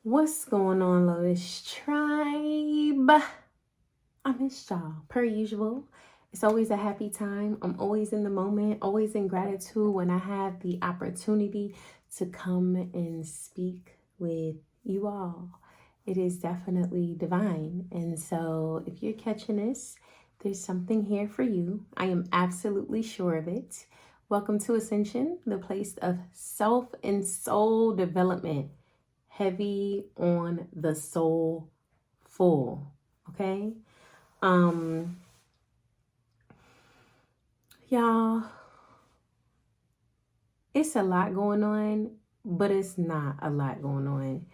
What's going on, Lotus Tribe? I missed y'all, per usual. It's always a happy time. I'm always in the moment, always in gratitude when I have the opportunity to come and speak with you all. It is definitely divine. And so if you're catching this, there's something here for you. I am absolutely sure of it. Welcome to Ascension, the place of self and soul development. Heavy on the soul, full. Okay. Y'all, it's a lot going on, but it's not a lot going on.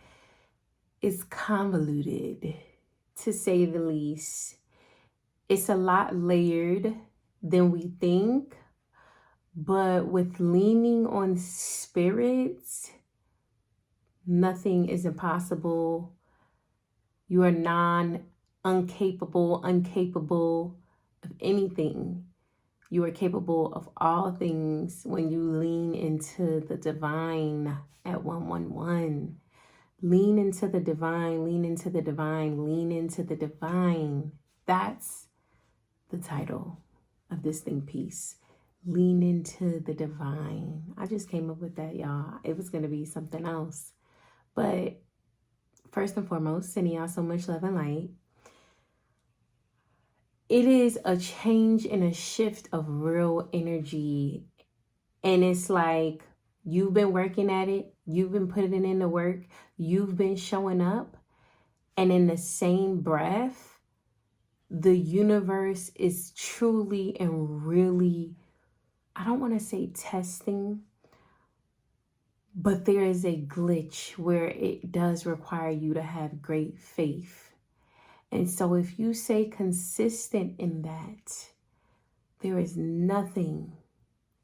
It's convoluted, to say the least. It's a lot layered than we think, but with leaning on spirits, nothing is impossible. You are incapable of anything. You are capable of all things when you lean into the divine at 111. Lean into the divine, lean into the divine, lean into the divine. That's the title of this ThinkPeace. Lean into the divine. I just came up with that, y'all. It was going to be something else. But first and foremost, sending y'all so much love and light. It is a change and a shift of real energy. And it's like you've been working at it. You've been putting in the work. You've been showing up. And in the same breath, the universe is truly and really, I don't want to say testing, but there is a glitch where it does require you to have great faith. And so if you stay consistent in that, there is nothing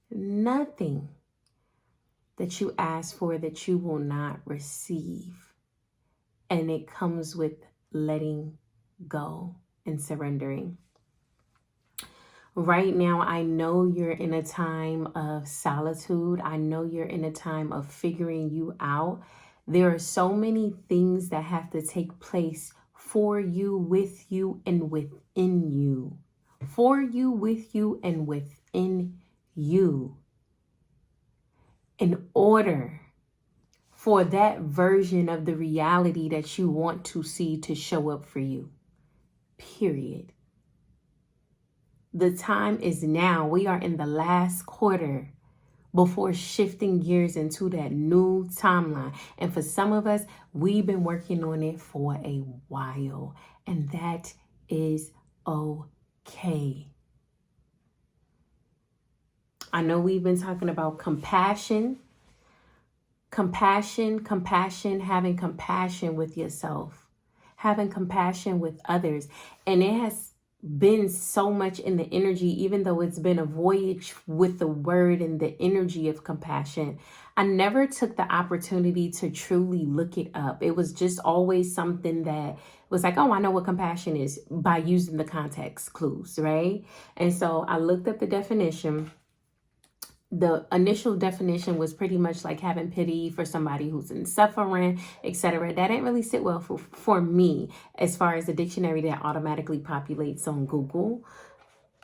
that you ask for that you will not receive. And it comes with letting go and surrendering. Right now, I know you're in a time of solitude. I know you're in a time of figuring you out. There are so many things that have to take place for you, with you, and within you. For you, with you, and within you. In order for that version of the reality that you want to see to show up for you. Period. The time is now. We are in the last quarter before shifting gears into that new timeline. And for some of us, we've been working on it for a while. And that is okay. I know we've been talking about compassion, having compassion with yourself, having compassion with others. And it has been so much in the energy, even though it's been a voyage with the word and the energy of compassion. I never took the opportunity to truly look it up. It was just always something that was like, oh, I know what compassion is by using the context clues, right? And so I looked up the definition. The initial definition was pretty much like having pity for somebody who's in suffering, etc. That didn't really sit well for me as far as the dictionary that automatically populates on Google.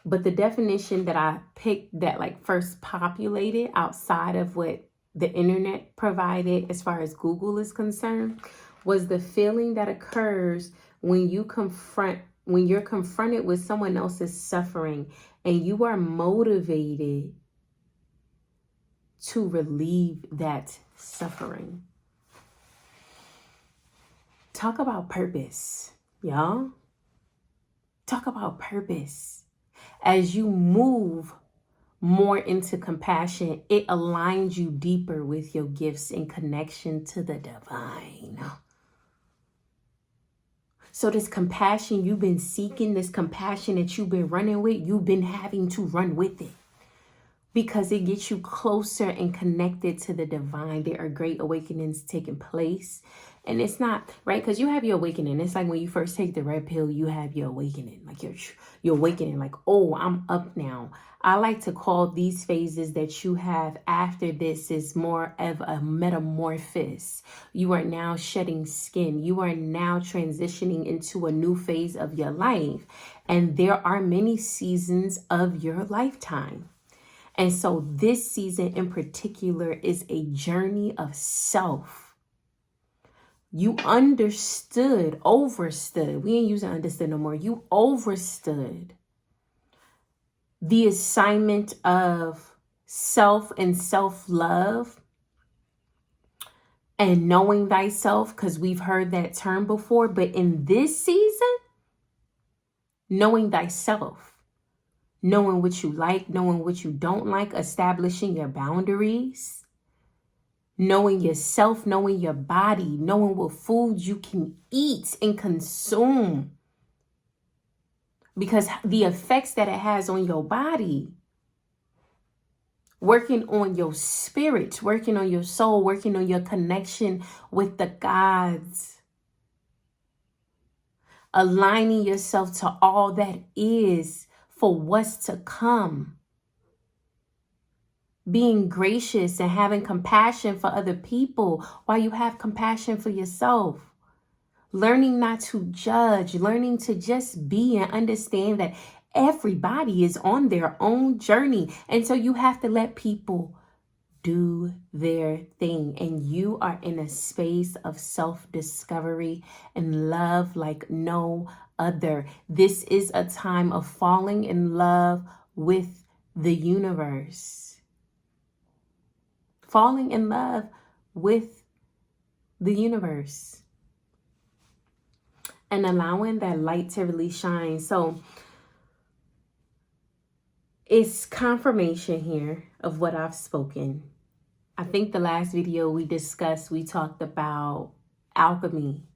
But the definition that I picked that like first populated outside of what the internet provided as far as Google is concerned was the feeling that occurs when you're confronted with someone else's suffering and you are motivated to relieve that suffering. Talk about purpose, y'all. Talk about purpose. As you move more into compassion, it aligns you deeper with your gifts in connection to the divine. So this compassion you've been seeking, this compassion that you've been running with, you've been having to run with it. because it gets you closer and connected to the divine. There are great awakenings taking place. And it's not, right? Because you have your awakening. It's like when you first take the red pill, you have your awakening. Like you're awakening, like, oh, I'm up now. I like to call these phases that you have after this is more of a metamorphosis. You are now shedding skin. You are now transitioning into a new phase of your life. And there are many seasons of your lifetime. And so this season in particular is a journey of self. You overstood. We ain't using understood no more. You overstood the assignment of self and self-love and knowing thyself, because we've heard that term before. But in this season, knowing thyself. Knowing what you like, knowing what you don't like, establishing your boundaries, knowing yourself, knowing your body, knowing what foods you can eat and consume. Because the effects that it has on your body, working on your spirit, working on your soul, working on your connection with the gods, aligning yourself to all that is for what's to come. Being gracious and having compassion for other people while you have compassion for yourself. Learning not to judge, learning to just be and understand that everybody is on their own journey. And so you have to let people do their thing. And you are in a space of self-discovery and love like no other. This is a time of falling in love with the universe. Falling in love with the universe and allowing that light to really shine. So it's confirmation here of what I've spoken. I think the last video we talked about alchemy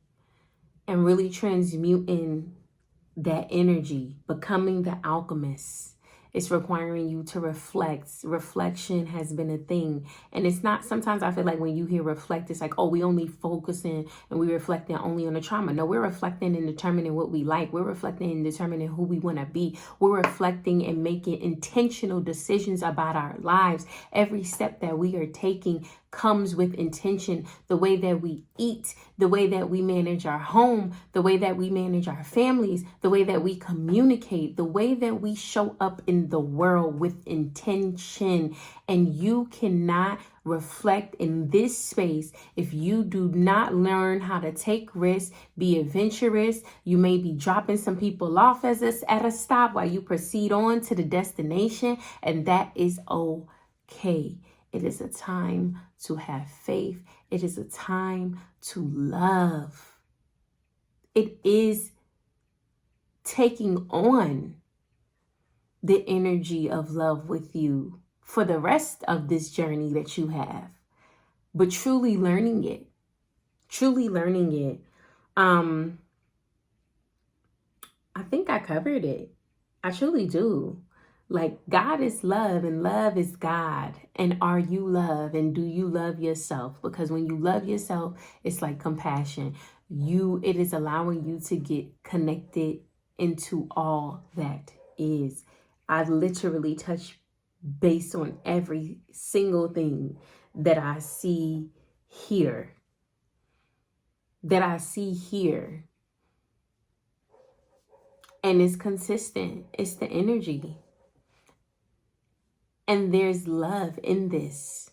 and really transmuting that energy, becoming the alchemist. It's requiring you to reflect. Reflection has been a thing. And it's not, sometimes I feel like when you hear reflect, it's like, oh, we only focusing and we reflecting only on the trauma. No, we're reflecting and determining what we like. We're reflecting and determining who we want to be. We're reflecting and making intentional decisions about our lives. Every step that we are taking comes with intention. The way that we eat, the way that we manage our home, the way that we manage our families, the way that we communicate, the way that we show up in the world with intention. And you cannot reflect in this space if you do not learn how to take risks, be adventurous. You may be dropping some people off at a stop while you proceed on to the destination, and that is okay. It is a time to have faith. It is a time to love. It is taking on the energy of love with you for the rest of this journey that you have, but truly learning it. I think I covered it. I truly do. Like, God is love and love is God. And are you love? And do you love yourself? Because when you love yourself, it's like compassion. It is allowing you to get connected into all that is. I literally touch base on every single thing that I see here. And it's consistent. It's the energy. And there's love in this.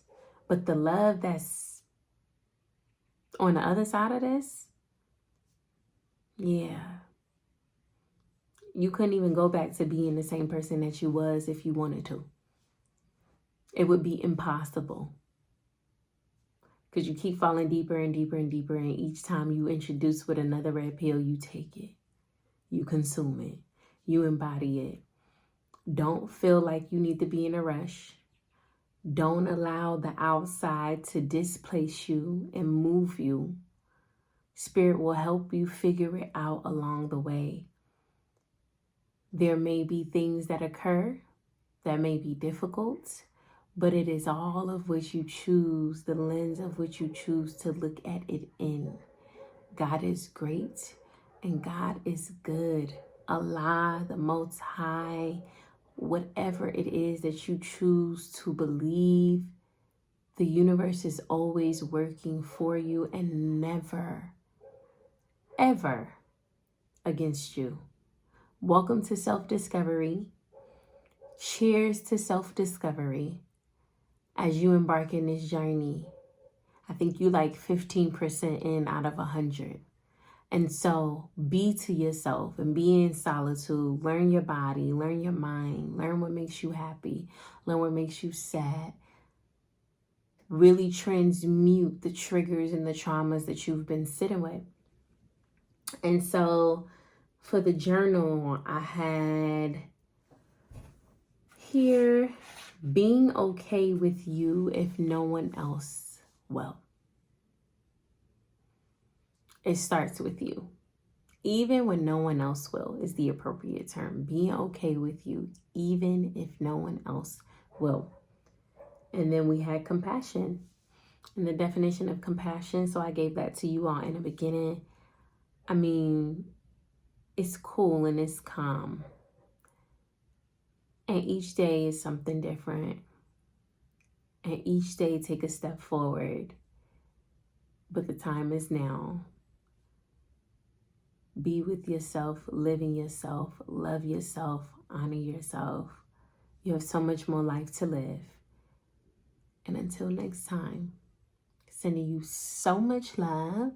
But the love that's on the other side of this, yeah. You couldn't even go back to being the same person that you was if you wanted to. It would be impossible. Because you keep falling deeper and deeper and deeper. And each time you introduce with another red pill, you take it. You consume it. You embody it. Don't feel like you need to be in a rush. Don't allow the outside to displace you and move you. Spirit will help you figure it out along the way. There may be things that occur that may be difficult. but it is all of which you choose, the lens of which you choose to look at it in. God is great and God is good. Allah, the Most High, whatever it is that you choose to believe, the universe is always working for you and never, ever against you. Welcome to self-discovery. Cheers to self-discovery as you embark in this journey. I think you like 15% in out of 100. And so be to yourself and be in solitude. Learn your body, learn your mind, learn what makes you happy, learn what makes you sad. Really transmute the triggers and the traumas that you've been sitting with. And so for the journal, I had here, being okay with you if no one else will. It starts with you. Even when no one else will is the appropriate term. Being okay with you, even if no one else will. And then we had compassion and the definition of compassion. So I gave that to you all in the beginning. I mean, it's cool and it's calm. And each day is something different. And each day take a step forward. But the time is now. Be with yourself, live in yourself, love yourself, honor yourself. You have so much more life to live. And until next time, sending you so much love,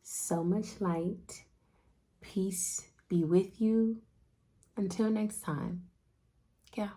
so much light. Peace be with you. Until next time. Yeah.